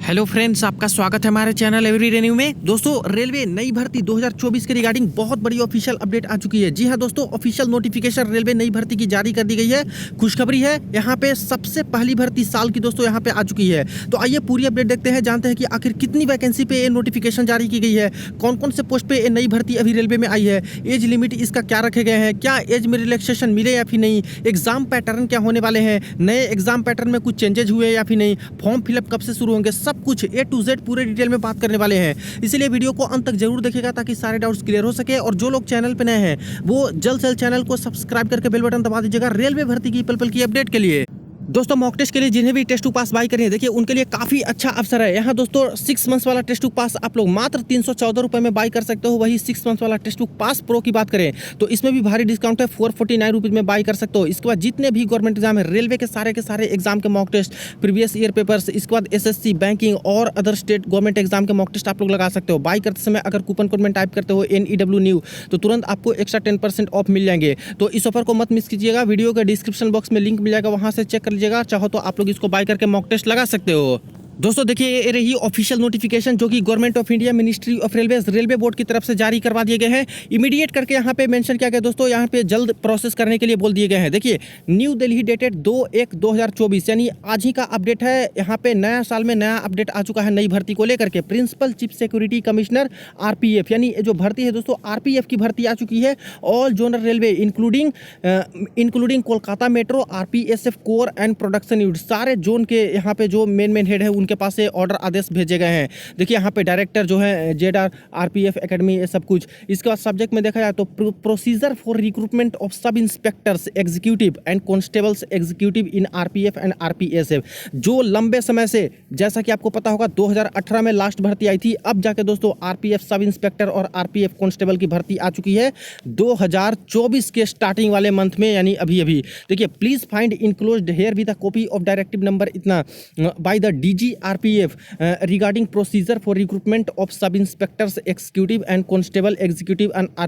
Hello friends, आपका स्वागत है हमारे चैनल एवरीडे न्यू में। दोस्तों, रेलवे नई भर्ती 2024 के रिगार्डिंग बहुत बड़ी ऑफिशियल अपडेट आ चुकी है। जी हां दोस्तों, ऑफिशियल नोटिफिकेशन रेलवे नई भर्ती की जारी कर दी गई है। खुशखबरी है, यहां पे सबसे पहली भर्ती साल की दोस्तों यहां पे आ चुकी है। तो आइए पूरी अपडेट देखते हैं, जानते हैं कि आखिर कितनी वैकेंसी पे ये नोटिफिकेशन जारी की गई है, कौन कौन से पोस्ट पे ये नई भर्ती अभी रेलवे में आई है, एज लिमिट इसका क्या रखे गए हैं, क्या एज में रिलैक्सेशन मिले या फिर नहीं, एग्जाम पैटर्न क्या होने वाले हैं, नए एग्जाम पैटर्न में कुछ चेंजेज हुए या फिर नहीं, फॉर्म फिलअप कब से शुरू होंगे, सब कुछ ए टू जेड पूरे डिटेल में बात करने वाले हैं। इसलिए वीडियो को अंत तक जरूर देखिएगा ताकि सारे डाउट्स क्लियर हो सके। और जो लोग चैनल पे नए हैं वो जल्द से जल्द चैनल को सब्सक्राइब करके बेल बटन दबा दीजिएगा रेलवे भर्ती की पल पल की अपडेट के लिए। दोस्तों, मॉक टेस्ट के लिए जिन्हें भी टेस्ट टू पास बाई करें, देखिए उनके लिए काफ़ी अच्छा अवसर है। यहाँ दोस्तों 6 मंथ्स वाला टेस्ट टू पास आप लोग मात्र 314 रुपये में बाई कर सकते हो। वही 6 मंथ्स वाला टेस्ट टू पास प्रो की बात करें तो इसमें भी भारी डिस्काउंट है, 449 रुपीज़ में बाई कर सकते हो। इसके बाद जितने भी गवर्नमेंट एग्जाम है, रेलवे के सारे एग्जाम के mock test, previous year papers, इसके बाद SSC, बैंकिंग और अदर स्टेट गवर्नमेंट एग्जाम के मॉक टेस्ट आप लोग लगा सकते हो। बाई करते समय अगर कूपन कोड में टाइप करते हो NEW न्यू तो तुरंत आपको एक्स्ट्रा 10% ऑफ मिल जाएंगे। तो इस ऑफर को मत मिस कीजिएगा। वीडियो के डिस्क्रिप्शन बॉक्स में लिंक मिल जाएगा, वहाँ से चेक कर लीजिएगा। चाहो तो आप लोग इसको बाय करके मॉक टेस्ट लगा सकते हो। दोस्तों देखिए, ये रही ऑफिशियल नोटिफिकेशन जो कि government of India, ministry of railways, railway board की तरफ से जारी करवा दिए गए हैं। इमीडिएट करके यहाँ पे मेंशन किया गया दोस्तों, यहाँ पे जल्द प्रोसेस करने के लिए बोल दिए गए हैं। देखिए, न्यू दिल्ली डेटेड 2/1/2024 यानी आज ही का अपडेट है। यहाँ पे नया साल में नया अपडेट आ चुका है नई भर्ती को लेकर के। Principal chief security commissioner RPF यानी जो भर्ती है दोस्तों, RPF की भर्ती आ चुकी है। All zonal railway including Kolkata metro, RPSF core and production unit, सारे जोन के यहाँ पे जो मेन हेड है उनके पास से ऑर्डर आदेश भेजे गए हैं। देखिए यहाँ पे डायरेक्टर जो है JR RPF एकेडमी, ये सब कुछ। इसके बाद सब्जेक्ट में देखा जाए तो प्रोसीजर फॉर रिक्रूटमेंट ऑफ सब inspectors executive and constables executive in RPF and RPSF, जो लंबे समय से, जैसा कि आपको पता होगा 2018 में लास्ट भर्ती आई थी, अब जाके दोस्तों RPF सब इंस्पेक्टर और RPF कॉन्स्टेबल की भर्ती आ चुकी है 2024 के स्टार्टिंग वाले मंथ में, यानी अभी। देखिए, please find enclosed herewith a copy of directive number इतना by the DG RPF regarding procedure for recruitment of sub inspectors executive and constable executive and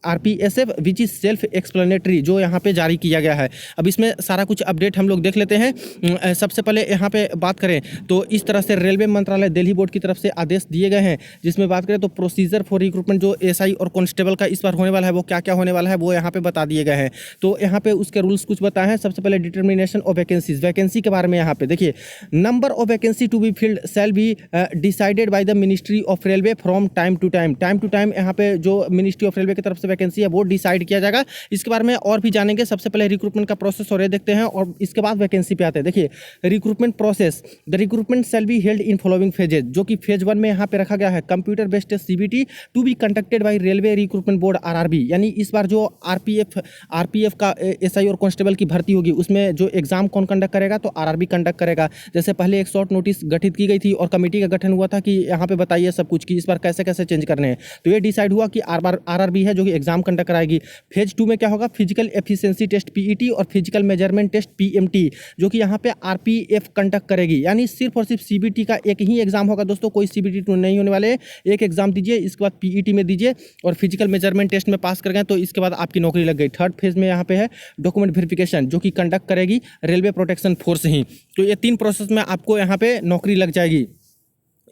RPSF which is self explanatory, जो यहाँ पे जारी किया गया है। अब इसमें सारा कुछ अपडेट हम लोग देख लेते हैं। सबसे पहले यहाँ पे बात करें तो इस तरह से रेलवे मंत्रालय दिल्ली बोर्ड की तरफ से आदेश दिए गए हैं, जिसमें बात करें तो प्रोसीजर फॉर रिक्रूटमेंट जो SI और कांस्टेबल का इस बार होने वाला है, वो क्या क्या होने वाला है वो यहाँ पे बता दिए गए हैं। तो यहाँ पे उसके रूल्स कुछ बताए हैं। सबसे पहले डिटर्मिनेशन ऑफ वैकेंसीज, वैकेंसी के बारे में यहाँ पे देखिए, number of vacancy to be filled shall be decided by the ministry of railway from time to time. यहाँ पे जो मिनिस्ट्री ऑफ रेलवे की तरफ से वैकेंसी है वो डिसाइड किया जाएगा। इसके बारे में और भी जानेंगे। सबसे पहले रिक्रूटमेंट का प्रोसेस और ये देखते हैं और इसके बाद वैकेंसी पे आते हैं। देखिए, recruitment process, the recruitment shall be held in following phases, जो कि फेज 1 में यहाँ पे रखा गया है computer based CBT to be conducted by railway recruitment board RRB, यानी इस बार जो RPF का SI और कांस्टेबल की भर्ती होगी उसमें जो एग्जाम कौन कंडक्ट करेगा तो RRB कंडक्ट करेगा। जैसे पहले एक शॉर्ट नोटिस गठित की गई थी और कमेटी का गठन हुआ था कि यहाँ पे बताइए सब कुछ कि इस बार कैसे कैसे चेंज करने हैं, तो ये डिसाइड हुआ कि RRB है जो कि एग्जाम कंडक्ट कराएगी। फेज 2 में क्या होगा, फिजिकल एफिशिएंसी टेस्ट PET और फिजिकल मेजरमेंट टेस्ट PMT, जो कि यहाँ पे RPF कंडक्ट करेगी। यानी सिर्फ और सिर्फ CBT का एक ही एग्जाम होगा दोस्तों, कोई CBT 2 नहीं होने वाले। एक एग्जाम दीजिए, इसके बाद PET में दीजिए और फिजिकल मेजरमेंट टेस्ट में पास कर गए तो इसके बाद आपकी नौकरी लग गई। थर्ड फेज में यहाँ पे है डॉक्यूमेंट वेरिफिकेशन, जो कि कंडक्ट करेगी रेलवे प्रोटेक्शन फोर्स ही। तो ये 3 प्रोसेस में आपको यहाँ पे नौकरी लग जाएगी।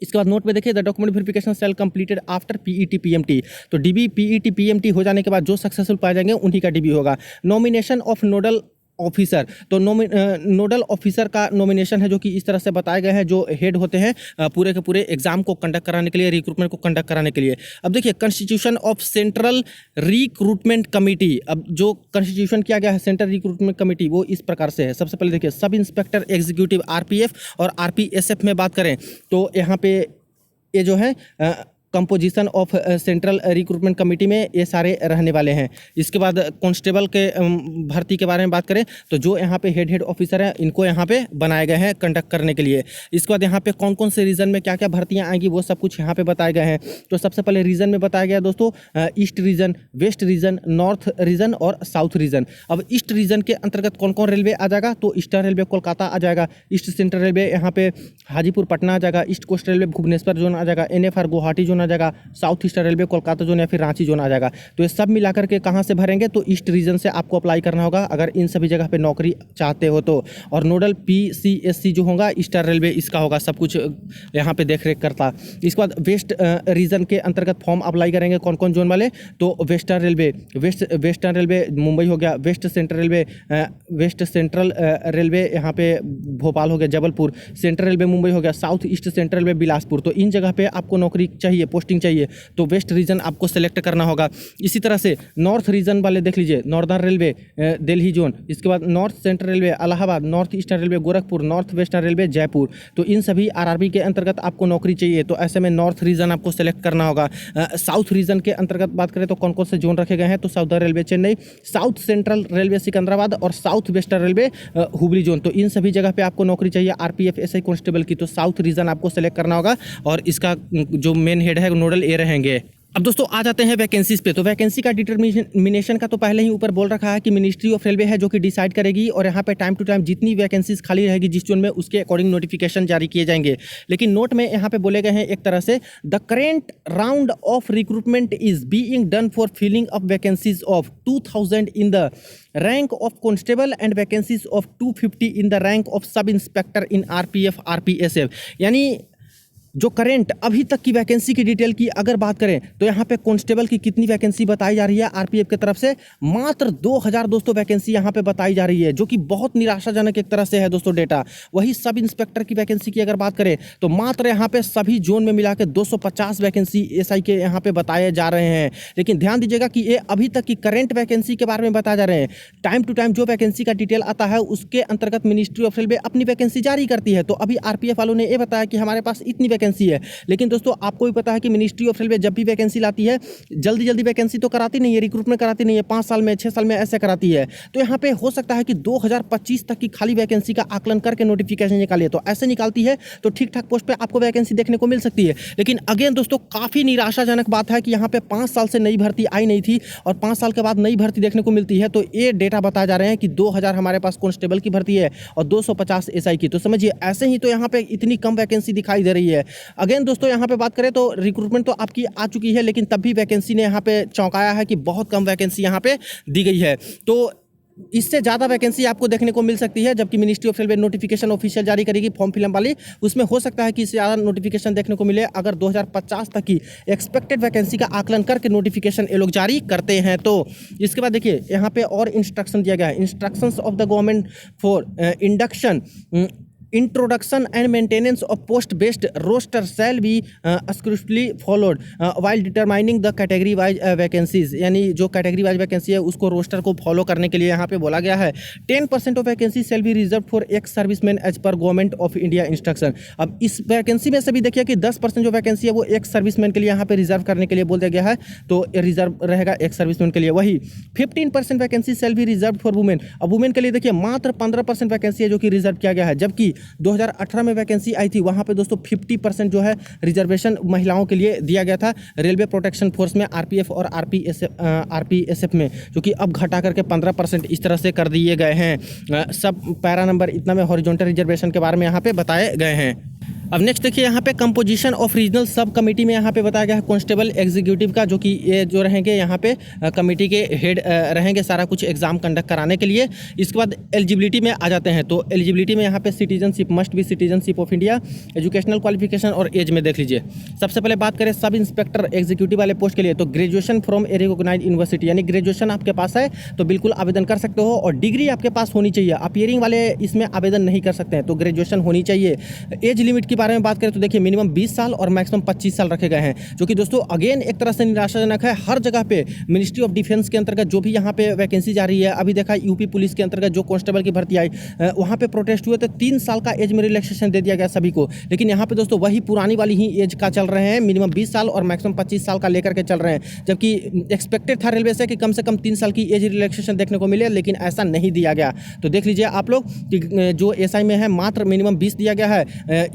इसके बाद नोट में देखिए, the document verification cell completed after PET PMT, तो DB PET PMT हो जाने के बाद जो सक्सेसफुल पाए जाएंगे उन्हीं का DB होगा। नॉमिनेशन ऑफ नोडल ऑफिसर, तो नोडल ऑफिसर का नॉमिनेशन है, जो कि इस तरह से बताए गए हैं, जो हेड होते हैं पूरे के पूरे एग्जाम को कंडक्ट कराने के लिए, रिक्रूटमेंट को कंडक्ट कराने के लिए। अब देखिए, constitution of central recruitment committee, अब जो कॉन्स्टिट्यूशन किया गया है सेंट्रल रिक्रूटमेंट कमेटी वो इस प्रकार से है। सबसे पहले देखिए, सब इंस्पेक्टर एग्जीक्यूटिव RPF और RPSF में बात करें तो यहाँ पे ये जो है composition of central recruitment committee में ये सारे रहने वाले हैं। इसके बाद कांस्टेबल के भर्ती के बारे में बात करें तो जो यहाँ पे हेड ऑफिसर हैं इनको यहाँ पे बनाए गए हैं कंडक्ट करने के लिए। इसके बाद यहाँ पे कौन कौन से रीजन में क्या क्या भर्तियाँ आएंगी वो सब कुछ यहाँ पे बताए गए हैं। तो सबसे पहले रीजन में बताया गया दोस्तों, east region, west region, north region और साउथ रीजन। अब ईस्ट रीजन के अंतर्गत कौन कौन रेलवे आ जाएगा तो ईस्टर्न रेलवे कोलकाता आ जाएगा, ईस्ट सेंट्रल रेलवे यहाँ पे हाजीपुर पटना आ जाएगा, east coast railway Bhubaneswar zone आ जाएगा, NFR गुवाहाटी जोन जोन आ जाएगा, south eastern railway Kolkata zone या फिर रांची जोन आ जाएगा। तो ये सब मिलाकर के कहाँ से भरेंगे, तो ईस्ट रीजन से आपको अप्लाई करना होगा अगर इन सभी जगह पे नौकरी चाहते हो तो। और नोडल PCSC जो होगा ईस्टर्न रेलवे इसका होगा, सब कुछ यहाँ पे देख रेख करता। इसके बाद वेस्ट रीजन के अंतर्गत फॉर्म अप्लाई करेंगे कौन कौन जोन वाले, तो वेस्टर्न रेलवे मुंबई हो गया, वेस्ट सेंट्रल रेलवे यहाँ पे भोपाल हो गया, जबलपुर, सेंट्रल रेलवे मुंबई हो गया, south east central railway Bilaspur. तो इन जगह पे आपको नौकरी चाहिए, पोस्टिंग चाहिए, तो वेस्ट रीजन आपको सेलेक्ट करना होगा। इसी तरह से नॉर्थ रीजन वाले देख लीजिए, नॉर्दर्न रेलवे दिल्ली जोन, इसके बाद north central railway Allahabad, north eastern railway Gorakhpur, north western railway Jaipur. तो इन सभी RRB के अंतर्गत आपको नौकरी चाहिए, तो ऐसे में नॉर्थ रीजन आपको सेलेक्ट करना होगा। साउथ रीजन के अंतर्गत बात करें तो कौन कौन से जोन रखे गए हैं, तो southern railway Chennai, south central railway Secunderabad और south western railway Hubli zone. तो इन सभी जगह पे आपको नौकरी चाहिए RPF SI कांस्टेबल की, तो साउथ रीजन आपको सेलेक्ट करना होगा और इसका जो मेन हेड है नोडल ये रहेंगे। अब दोस्तों आ जाते हैं वैकेंसीज पे। तो वैकेंसी का डिटर्मिनेशन का तो पहले ही ऊपर बोल रखा है कि मिनिस्ट्री ऑफ रेलवे है जो कि डिसाइड करेगी, और यहाँ पे टाइम टू टाइम जितनी वैकेंसीज खाली रहेगी जिस जोन में, उसके अकॉर्डिंग नोटिफिकेशन जारी किए जाएंगे। लेकिन नोट में यहाँ पे बोले गए हैं एक तरह से, the current round of recruitment is being done for filling of vacancies of 2000 in the rank of constable and vacancies of 250 in the rank of sub inspector in RPF RPSF। यानी जो करेंट अभी तक की vacancy की detail की अगर बात करें तो यहाँ पे कांस्टेबल की कितनी वैकेंसी बताई जा रही है RPF की तरफ से, मात्र 2000 दोस्तों वैकेंसी यहाँ पे बताई जा रही है, जो कि बहुत निराशाजनक एक तरह से है दोस्तों डेटा। वही सब इंस्पेक्टर की वैकेंसी की अगर बात करें तो मात्र यहाँ पे सभी जोन में मिला के 250 वैकेंसी SI के यहाँ पे बताए जा रहे हैं। लेकिन ध्यान दीजिएगा कि ये अभी तक की करेंट वैकेंसी के बारे में बताया जा रहे हैं। टाइम टू टाइम जो वैकेंसी का डिटेल आता है उसके अंतर्गत मिनिस्ट्री ऑफ रेलवे अपनी वैकेंसी जारी करती है। तो अभी RPF वालों ने ये बताया कि हमारे पास इतनी वैकेंसी है, लेकिन दोस्तों आपको भी पता है कि मिनिस्ट्री ऑफ रेलवे जब भी वैकेंसी लाती है जल्दी वैकेंसी तो कराती नहीं है, रिक्रूटमेंट कराती नहीं है, 5 साल में 6 साल में ऐसे कराती है। तो यहाँ पे हो सकता है कि 2025 तक की खाली वैकेंसी का आकलन करके नोटिफिकेशन निकाले, तो ऐसे निकालती है तो ठीक ठाक पोस्ट पे आपको वैकेंसी देखने को मिल सकती है। लेकिन अगेन दोस्तों काफी निराशाजनक बात है कि यहाँ पे 5 साल से नई भर्ती आई नहीं थी और 5 साल के बाद नई भर्ती देखने को मिलती है। तो ये डेटा बताया जा रहे हैं कि 2000 हमारे पास कांस्टेबल की भर्ती है और 250 SI की। तो समझिए ऐसे ही तो यहाँ पे इतनी कम वैकेंसी दिखाई दे रही है। अगेन दोस्तों यहाँ पे बात करें तो रिक्रूटमेंट तो आपकी आ चुकी है, लेकिन तब भी वैकेंसी ने यहाँ पे चौंकाया है कि बहुत कम वैकेंसी यहाँ पे दी गई है। तो इससे ज़्यादा वैकेंसी आपको देखने को मिल सकती है, जबकि ministry of railway notification official जारी करेगी फॉर्म फिलअप वाली, उसमें हो सकता है कि इससे ज़्यादा नोटिफिकेशन देखने को मिले अगर 2050 तक की एक्सपेक्टेड वैकेंसी का आकलन करके नोटिफिकेशन ये लोग जारी करते हैं। तो इसके बाद देखिए यहाँ पे और इंस्ट्रक्शन दिया गया है, instructions of the government for induction introduction and maintenance of post based roster shall be scrupulously followed while determining the category wise vacancies। यानी जो कैटेगरी वाइज वैकेंसी है उसको रोस्टर को फॉलो करने के लिए यहाँ पे बोला गया है 10% of vacancy shall be reserved for ex serviceman as per government of India instruction. अब इस वैकेंसी में से भी देखिए कि 10% जो वैकेंसी है वो एक्स सर्विसमैन के लिए यहाँ पे रिजर्व करने के लिए बोल दिया गया है, तो रिजर्व रहेगा एक्स सर्विसमैन के लिए। वही 15% vacancy shall be reserved for women. अब वुमेन के लिए देखिए मात्र 15% वैकेंसी है जो कि रिजर्व किया गया है, जबकि 2018 में वैकेंसी आई थी वहां पे दोस्तों 50% जो है रिजर्वेशन महिलाओं के लिए दिया गया था रेलवे प्रोटेक्शन फोर्स में, RPF और RPSF में, जो कि अब घटा करके 15% इस तरह से कर दिए गए हैं। सब पैरा नंबर इतना में हॉरिजॉन्टल रिजर्वेशन के बारे में यहाँ पे बताए गए हैं। अब नेक्स्ट देखिए यहाँ पे composition of regional sub committee में यहाँ पे बताया गया है कांस्टेबल एग्जीक्यूटिव का, जो कि ये जो रहेंगे यहाँ पे कमेटी के हेड रहेंगे सारा कुछ एग्जाम कंडक्ट कराने के लिए। इसके बाद एलिजिबिलिटी में आ जाते हैं, तो एलिजिबिलिटी में यहाँ पे citizenship must be citizenship of India, educational qualification और एज में देख लीजिए। सबसे पहले बात करें सब इंस्पेक्टर एग्जीक्यूटिव वाले पोस्ट के लिए, तो graduation from a recognised university, यानी ग्रेजुएशन आपके पास है तो बिल्कुल आवेदन कर सकते हो, और डिग्री आपके पास होनी चाहिए। अपीयरिंग वाले इसमें आवेदन नहीं कर सकते हैं, तो ग्रेजुएशन होनी चाहिए। एज लिमिट की बारे में बात करें तो देखिए मिनिमम 20 साल और मैक्सिमम 25 साल रखे गए हैं, जो कि दोस्तों अगेन एक तरह से निराशाजनक है। हर जगह पे मिनिस्ट्री ऑफ डिफेंस के अंतर्गत जो भी यहाँ पे वैकेंसी जा रही है, अभी देखा यूपी पुलिस के अंतर्गत जो कांस्टेबल की भर्ती आई वहाँ पे प्रोटेस्ट हुए तो 3 साल का एज में रिलैक्सेशन दे दिया गया सभी को, लेकिन यहाँ पे दोस्तों वही पुरानी वाली ही एज का चल रहे हैं, मिनिमम 20 साल और मैक्सिमम 25 साल का लेकर के चल रहे हैं। जबकि एक्सपेक्टेड था रेलवे से कि कम 3 साल की एज रिलैक्सेशन देखने को मिले, लेकिन ऐसा नहीं दिया गया। तो देख लीजिए आप लोग कि जो SI में है मात्र मिनिमम 20 दिया गया है,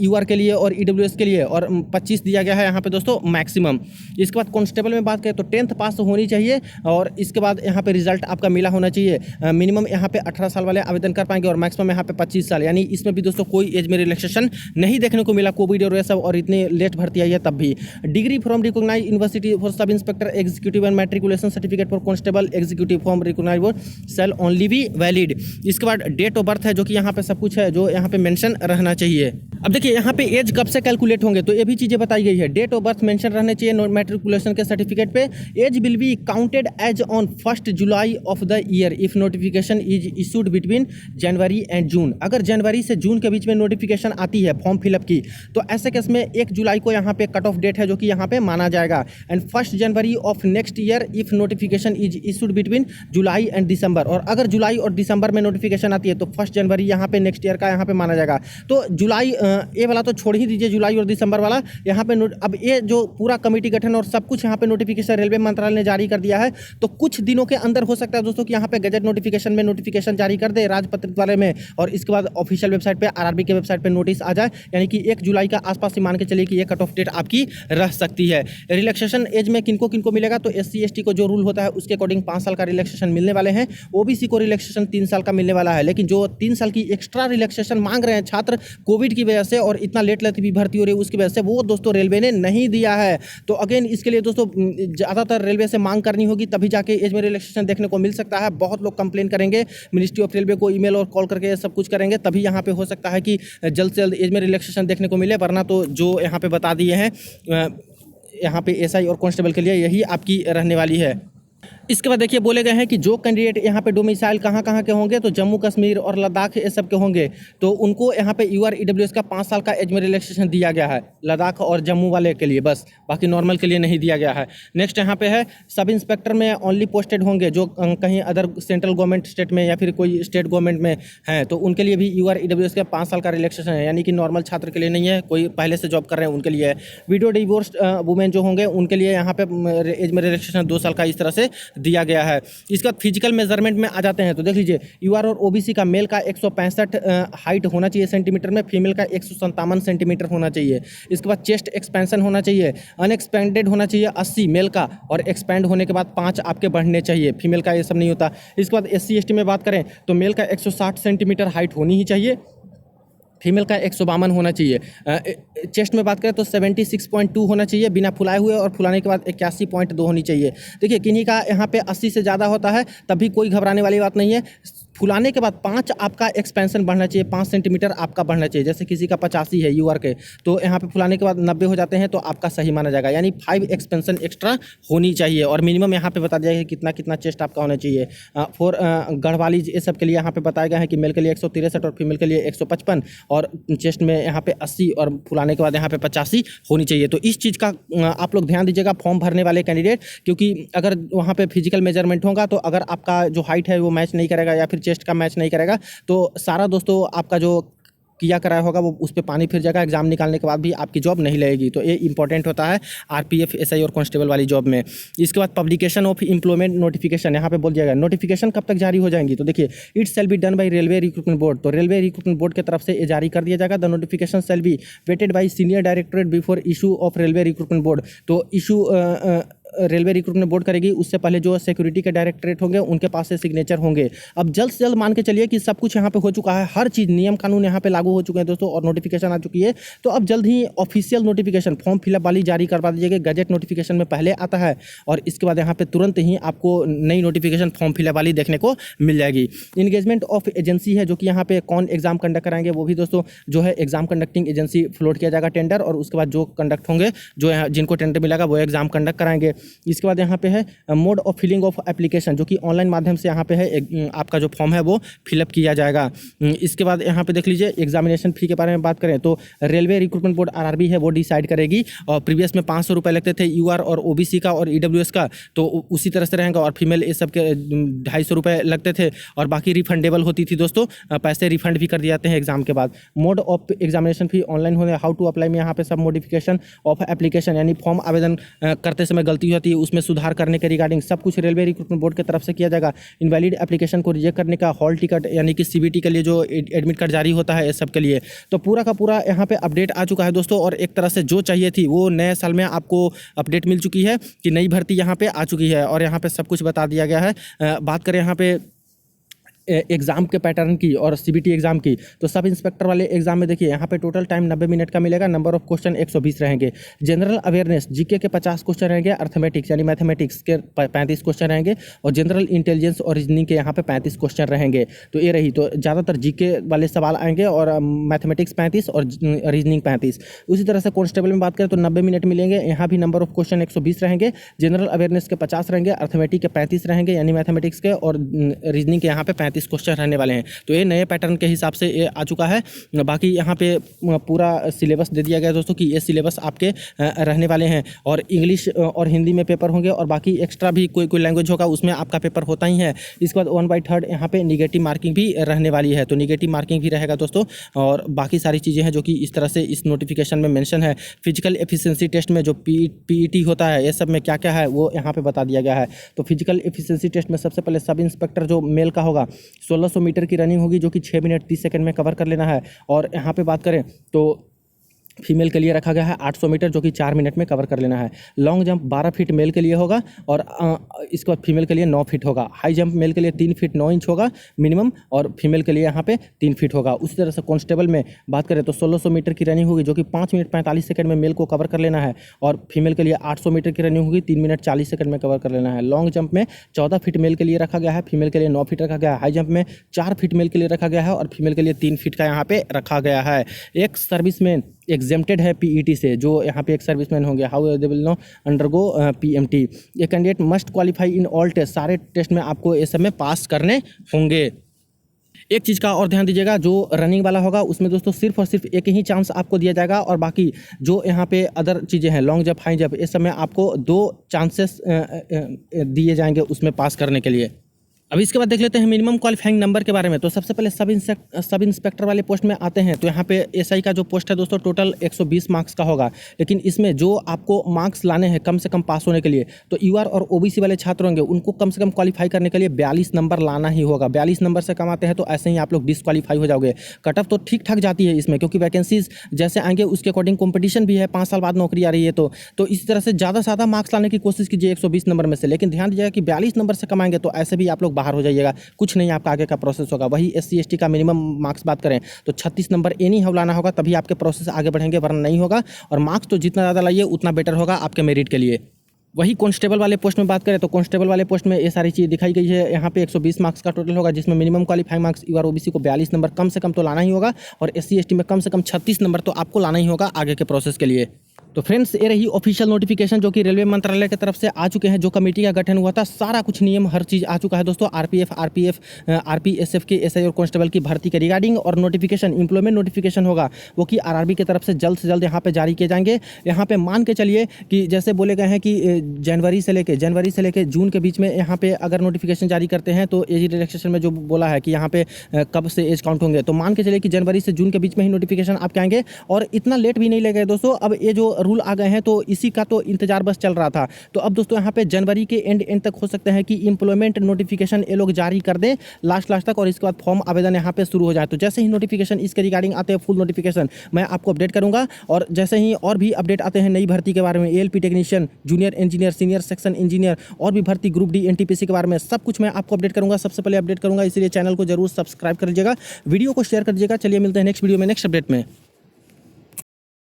UR के लिए और EWS के लिए, और 25 दिया गया है यहाँ पे दोस्तों मैक्सिमम। इसके बाद कांस्टेबल में बात करें तो 10th पास होनी चाहिए, और इसके बाद यहाँ पे रिजल्ट आपका मिला होना चाहिए। मिनिमम यहाँ पे 18 साल वाले आवेदन कर पाएंगे और मैक्सिमम यहाँ पे 25 साल, यानी इसमें भी दोस्तों कोई एज में रिलैक्सेशन नहीं देखने को मिला, कोविड और ये सब और इतनी लेट भर्ती आई है तब भी। Degree from recognised university for sub inspector executive and matriculation certificate for constable executive from recognised shall only be valid. इसके बाद डेट ऑफ बर्थ है जो कि यहाँ पे सब कुछ है जो यहाँ पे मेंशन रहना चाहिए। अब देखिए यहाँ पे एज कब से कैलकुलेट होंगे तो ये भी चीज़ें बताई गई है। डेट ऑफ बर्थ मेंशन रहने चाहिए मैट्रिकुलेशन के सर्टिफिकेट पे। Age will be counted as on 1 July of the year if notification is issued between January and June. अगर जनवरी से जून के बीच में नोटिफिकेशन आती है फॉर्म फिलअप की तो ऐसे केस में 1 जुलाई को यहाँ पे कट ऑफ डेट है जो कि यहाँ पे माना जाएगा। And 1 January of next year if notification is issued between July and December. और अगर जुलाई और दिसंबर में नोटिफिकेशन आती है तो 1 जनवरी यहाँ पे नेक्स्ट ईयर का यहाँ पे माना जाएगा। तो जुलाई ये वाला तो छोड़ ही दीजिए, जुलाई और दिसंबर वाला यहाँ पे अब ये जो पूरा कमेटी गठन और सब कुछ यहाँ पे नोटिफिकेशन रेलवे मंत्रालय ने जारी कर दिया है, तो कुछ दिनों के अंदर हो सकता है दोस्तों कि यहाँ पे गजट नोटिफिकेशन में नोटिफिकेशन जारी कर दे राजपत्रित वाले में, और इसके बाद ऑफिशियल वेबसाइट पे RRB के वेबसाइट पे नोटिस आ जाए, यानी कि 1 जुलाई का आसपास ही मान के चलिए कि ये कट ऑफ डेट आपकी रह सकती है। रिलैक्सेशन एज में किनको किनको मिलेगा तो SC ST को जो रूल होता है उसके अकॉर्डिंग 5 साल का रिलैक्सेशन मिलने वाले हैं। OBC को रिलैक्सेशन 3 साल का मिलने वाला है, लेकिन जो 3 साल की एक्स्ट्रा रिलैक्सेशन मांग रहे हैं छात्र कोविड की वजह से और इतना लेट भी भर्ती हो रही है उसकी वजह से, वो दोस्तों रेलवे ने नहीं दिया है। तो अगेन इसके लिए दोस्तों ज़्यादातर रेलवे से मांग करनी होगी तभी जाके एज में रिलैक्सेशन देखने को मिल सकता है। बहुत लोग कंप्लेन करेंगे, मिनिस्ट्री ऑफ रेलवे को ईमेल और कॉल करके सब कुछ करेंगे, तभी यहाँ पे हो सकता है कि जल्द से जल्द एज में रिलैक्सेशन देखने को मिले, वरना तो जो यहाँ पे बता दिए हैं यहाँ पे SI और कांस्टेबल के लिए यही आपकी रहने वाली है। इसके बाद देखिए बोले गए हैं कि जो कैंडिडेट यहाँ पे डोमिसाइल कहाँ के होंगे तो जम्मू कश्मीर और लद्दाख ये सब के होंगे, तो उनको यहाँ पे UR EWS का 5 साल का एज में रिलैक्सेशन दिया गया है लद्दाख और जम्मू वाले के लिए, बस बाकी नॉर्मल के लिए नहीं दिया गया है। नेक्स्ट यहाँ पे है सब इंस्पेक्टर में ओनली पोस्टेड होंगे जो कहीं अदर सेंट्रल गवर्नमेंट स्टेट में या फिर कोई स्टेट गवर्नमेंट में हैं, तो उनके लिए भी UR EWS का 5 साल का रिलैक्सेशन है, यानी कि नॉर्मल छात्र के लिए नहीं है, कोई पहले से जॉब कर रहे हैं उनके लिए है। विडो डिवोर्स्ड वुमेन जो होंगे उनके लिए यहाँ पे एज में रिलैक्सेशन 2 साल का इस तरह से दिया गया है। इसके बाद फिजिकल मेजरमेंट में आ जाते हैं तो देख लीजिए UR और OBC का मेल का 165 हाइट होना चाहिए सेंटीमीटर में, फीमेल का 157 सेंटीमीटर होना चाहिए। इसके बाद चेस्ट एक्सपेंशन होना चाहिए, अनएक्सपेंडेड होना चाहिए 80 मेल का, और एक्सपेंड होने के बाद 5 आपके बढ़ने चाहिए, फीमेल का ये सब नहीं होता। इसके बाद SC ST में बात करें तो मेल का 160 सेंटीमीटर हाइट होनी ही चाहिए, फीमेल का 152 होना चाहिए। चेस्ट में बात करें तो 76.2 होना चाहिए बिना फुलाए हुए, और फुलाने के बाद 81.2 होनी चाहिए। देखिए किन्हीं का यहाँ पे 80 से ज़्यादा होता है तब भी कोई घबराने वाली बात नहीं है, फुलाने के बाद 5 आपका एक्सपेंशन बढ़ना चाहिए, 5 सेंटीमीटर आपका बढ़ना चाहिए। जैसे किसी का 85 है UR के, तो यहाँ पे फुलाने के बाद 90 हो जाते हैं तो आपका सही माना जाएगा, यानी 5 एक्सपेंशन एक्स्ट्रा होनी चाहिए। और मिनिमम यहाँ पे बता दिया है कितना कितना चेस्ट आपका होना चाहिए। फॉर गढ़वाली ये सब के लिए यहाँ पे बताया गया है कि मेल के लिए 163 और फीमेल के लिए 155, और चेस्ट में यहाँ पे 80 और फुलाने के बाद यहाँ पे 85 होनी चाहिए। तो इस चीज़ का आप लोग ध्यान दीजिएगा फॉर्म भरने वाले कैंडिडेट, क्योंकि अगर वहाँ पे फिजिकल मेजरमेंट होगा तो अगर आपका जो हाइट है वो मैच नहीं करेगा या फिर चेस्ट का मैच नहीं करेगा तो सारा दोस्तों आपका जो किया कराया होगा वो उस पर पानी फिर जाएगा, एग्जाम निकालने के बाद भी आपकी जॉब नहीं लगेगी। तो ये इंपॉर्टेंट होता है RPF SI और कांस्टेबल वाली जॉब में। इसके बाद पब्लिकेशन ऑफ एम्प्लॉयमेंट नोटिफिकेशन यहाँ पे बोल दिया गया, नोटिफिकेशन कब तक जारी हो जाएंगी तो देखिए it shall be done by railway recruitment board, तो रेलवे रिक्रूटमेंट बोर्ड की तरफ से ये जारी कर दिया जाएगा। The notification shall be vetted by senior directorate before issue of railway recruitment board, तो इशू रेलवे रिक्रूटमेंट बोर्ड करेगी, उससे पहले जो सिक्योरिटी के डायरेक्टरेट होंगे उनके पास से सिग्नेचर होंगे। अब जल्द से जल्द मान के चलिए कि सब कुछ यहाँ पे हो चुका है, हर चीज़ नियम कानून यहाँ पे लागू हो चुके हैं दोस्तों, और नोटिफिकेशन आ चुकी है। तो अब जल्द ही ऑफिशियल नोटिफिकेशन फॉर्म फिलअप वाली जारी करवा दीजिएगा, गजट नोटिफिकेशन में पहले आता है, और इसके बाद यहाँ पे तुरंत ही आपको नई नोटिफिकेशन फॉर्म फिलअप वाली देखने को मिल जाएगी। इंगेजमेंट ऑफ एजेंसी है जो कि यहाँ पे कौन एग्जाम कंडक्ट कराएंगे वो भी दोस्तों जो है एग्जाम कंडक्टिंग एजेंसी फ्लोट किया जाएगा टेंडर, और उसके बाद जो कंडक्ट होंगे जो जिनको टेंडर मिलेगा वो एग्जाम कंडक्ट कराएंगे। इसके बाद यहाँ पे है mode of filling of application, जो कि ऑनलाइन माध्यम से यहाँ पे है आपका जो फॉर्म है वो फिलअप किया जाएगा। इसके बाद यहाँ पे देख लीजिए एग्जामिनेशन फी के बारे में बात करें तो रेलवे रिक्रूटमेंट बोर्ड RRB है वो डिसाइड करेगी, और प्रीवियस में 500 रुपये लगते थे UR और OBC का और EWS का, तो उसी तरह से रहेंगे, और फीमेल ये सब के 250 रुपये लगते थे, और बाकी रिफंडेबल होती थी दोस्तों, पैसे रिफंड भी कर दिए जाते हैं एग्जाम के बाद। Mode of examination fee online होने, हाउ टू अप्लाई में यहाँ पे सब मॉडिफिकेशन ऑफ एप्लीकेशन, यानी फॉर्म आवेदन करते समय गलती होती है उसमें सुधार करने के रिगार्डिंग सब कुछ रेलवे रिक्रूटमेंट बोर्ड की तरफ से किया जाएगा। इनवैलिड एप्लीकेशन को रिजेक्ट करने का, हॉल टिकट यानी कि CBT के लिए जो एडमिट कार्ड जारी होता है, सब के लिए तो पूरा का पूरा यहाँ पे अपडेट आ चुका है दोस्तों। और एक तरह से जो चाहिए थी वो नए साल में आपको अपडेट मिल चुकी है कि नई भर्ती यहाँ पे आ चुकी है और यहाँ पे सब कुछ बता दिया गया है। बात करें यहाँ पे एग्ज़ाम के पैटर्न की और CBT एग्ज़ाम की, तो सब इंस्पेक्टर वाले एग्जाम में देखिए यहाँ पे टोटल टाइम 90 मिनट का मिलेगा। नंबर ऑफ क्वेश्चन 120 रहेंगे। जनरल अवेयरनेस GK के 50 क्वेश्चन रहेंगे। अर्थमेटिक्स यानी मैथमेटिक्स के 35 क्वेश्चन रहेंगे और जनरल इंटेलिजेंस और रीजनिंग के यहाँ पे 35 क्वेश्चन रहेंगे। तो ये रही, तो ज़्यादातर GK वाले सवाल आएंगे और मैथमेटिक्स 35 और रीजनिंग 35। उसी तरह से कॉन्स्टेबल में बात करें तो 90 मिनट मिलेंगे। यहाँ भी नंबर ऑफ क्वेश्चन 120 रहेंगे। जनरल अवेयरनेस के 50 रहेंगे, अर्थमेटिक के 35 रहेंगे यानी मैथमेटिक्स के, और रीजनिंग के यहाँ पे 35 क्वेश्चन रहने वाले हैं। तो ये नए पैटर्न के हिसाब से ये आ चुका है। बाकी यहाँ पे पूरा सिलेबस दे दिया गया है दोस्तों कि ये सिलेबस आपके रहने वाले हैं और इंग्लिश और हिंदी में पेपर होंगे और बाकी एक्स्ट्रा भी कोई लैंग्वेज होगा उसमें आपका पेपर होता ही है। इसके बाद 1/3 यहाँ पे निगेटिव मार्किंग भी रहने वाली है, तो निगेटिव मार्किंग भी रहेगा दोस्तों। और बाकी सारी चीज़ें हैं जो कि इस तरह से इस नोटिफिकेशन में मेंशन है। फिजिकल एफिशिएंसी टेस्ट में जो PET होता है, ये सब में क्या क्या है वो यहाँ पे बता दिया गया है। तो फिजिकल एफिशिएंसी टेस्ट में सबसे पहले सब इंस्पेक्टर जो मेल का होगा 1600 मीटर की रनिंग होगी जो कि 6 मिनट 30 सेकंड में कवर कर लेना है। और यहाँ पे बात करें तो फीमेल के लिए रखा गया है 800 मीटर जो कि 4 मिनट में कवर कर लेना है। लॉन्ग जंप 12 फीट मेल के लिए होगा और इसके बाद फीमेल के लिए 9 फीट होगा। हाई जंप मेल के लिए 3 फीट 9 इंच होगा मिनिमम और फीमेल के लिए यहाँ पे 3 फीट होगा। उसी तरह से कांस्टेबल में बात करें तो 1600 मीटर की रनिंग होगी जो कि 5 मिनट 45 सेकंड में मेल को कवर कर लेना है और फीमेल के लिए 800 मीटर की रनिंग होगी 3 मिनट 40 सेकंड में कवर कर लेना है। लॉन्ग जंप में 14 फीट मेल के लिए रखा गया है, फीमेल के लिए 9 फीट रखा गया है। हाई जंप में 4 फीट मेल के लिए रखा गया है और फीमेल के लिए 3 फीट का यहाँ पे रखा गया है। एक सर्विसमैन एग्जेम्प्टेड है PET से, जो यहाँ पे एक सर्विसमैन होंगे, how they will no undergo PMT। ये candidate must qualify in all test, सारे टेस्ट में आपको ये सब में पास करने होंगे। एक चीज़ का और ध्यान दीजिएगा, जो रनिंग वाला होगा उसमें दोस्तों सिर्फ और सिर्फ एक ही चांस आपको दिया जाएगा और बाकी जो यहाँ पे अदर चीज़ें हैं लॉन्ग जंप हाई जंप, इस समय आपको 2 चांसेस दिए जाएंगे उसमें पास करने के लिए। अब इसके बाद देख लेते हैं मिनिमम क्वालिफाइंग नंबर के बारे में। तो सबसे पहले सब इंस्पेक्टर वाले पोस्ट में आते हैं। तो यहाँ पे SI का जो पोस्ट है दोस्तों टोटल 120 मार्क्स का होगा, लेकिन इसमें जो आपको मार्क्स लाने हैं कम से कम पास होने के लिए, तो UR और OBC वाले छात्र होंगे उनको कम से कम क्वालिफाई करने के लिए 42 नंबर लाना ही होगा। 42 नंबर से कम आते हैं तो ऐसे ही आप लोग डिसक्वालीफाई हो जाओगे। कट ऑफ तो ठीक ठाक जाती है इसमें, क्योंकि वैकेंसीज जैसे आएंगे उसके अकॉर्डिंग कॉम्पिटिशन भी है, 5 साल बाद नौकरी आ रही है। तो इस तरह से ज़्यादा से ज़्यादा मार्क्स लाने की कोशिश कीजिए 120 नंबर में से, लेकिन ध्यान दीजिएगा कि 42 नंबर से कम आएंगे तो ऐसे भी आप लोग बाहर हो जाइएगा, कुछ नहीं आपका आगे का प्रोसेस होगा। वही SC ST का मिनिमम मार्क्स बात करें तो 36 नंबर एनी हाउ लाना होगा, तभी आपके प्रोसेस आगे बढ़ेंगे, वरना नहीं होगा। और मार्क्स तो जितना ज़्यादा लाइए उतना बेटर होगा आपके मेरिट के लिए। वही कांस्टेबल वाले पोस्ट में बात करें तो कांस्टेबल वाले पोस्ट में ये सारी चीज़ दिखाई गई है। यहाँ पे 120 मार्क्स का टोटल होगा, जिसमें minimum qualifying marks UR OBC को 42 नंबर कम से कम तो लाना ही होगा और SC ST में कम से कम 36 नंबर तो आपको लाना ही होगा आगे के प्रोसेस के लिए। तो फ्रेंड्स ये रही ऑफिशियल नोटिफिकेशन जो कि रेलवे मंत्रालय की तरफ से आ चुके हैं। जो कमेटी का गठन हुआ था सारा कुछ नियम हर चीज़ आ चुका है दोस्तों। RPF RPSF के SI और कांस्टेबल की भर्ती के रिगार्डिंग और नोटिफिकेशन एम्प्लॉयमेंट नोटिफिकेशन होगा वो कि RRB की तरफ से जल्द यहाँ पे जारी किए जाएंगे। यहाँ पे मान के चलिए कि जैसे बोले गए हैं कि जनवरी से लेके जून के बीच में यहाँ पे अगर नोटिफिकेशन जारी करते हैं तो एज रिलैक्सेशन में जो बोला है कि यहाँ पे कब से एज काउंट होंगे, तो मान के चलिए कि जनवरी से जून के बीच में ही नोटिफिकेशन आपके आएंगे और इतना लेट भी नहीं लगेगा दोस्तों। अब ये जो रूल आ गए हैं तो इसी का तो इंतजार बस चल रहा था। तो अब दोस्तों यहाँ पे जनवरी के एंड तक हो सकते हैं कि एम्प्लॉयमेंट नोटिफिकेशन ये लोग जारी कर दें लास्ट तक, और इसके बाद फॉर्म आवेदन यहाँ पे शुरू हो जाए। तो जैसे ही नोटिफिकेशन इसके रिगार्डिंग आते हैं फुल नोटिफिकेशन मैं आपको अपडेट करूंगा। और जैसे ही और भी अपडेट आते हैं नई भर्ती के बारे में, ALP technician, junior engineer, senior section engineer और भी भर्ती ग्रुप D NTPC के बारे में सब कुछ मैं आपको अपडेट करूंगा, सबसे पहले अपडेट करूंगा। इसलिए चैनल को जरूर सब्सक्राइब कर लीजिएगा, वीडियो को शेयर कर दीजिएगा। चलिए मिलते हैं नेक्स्ट वीडियो में नेक्स्ट अपडेट में।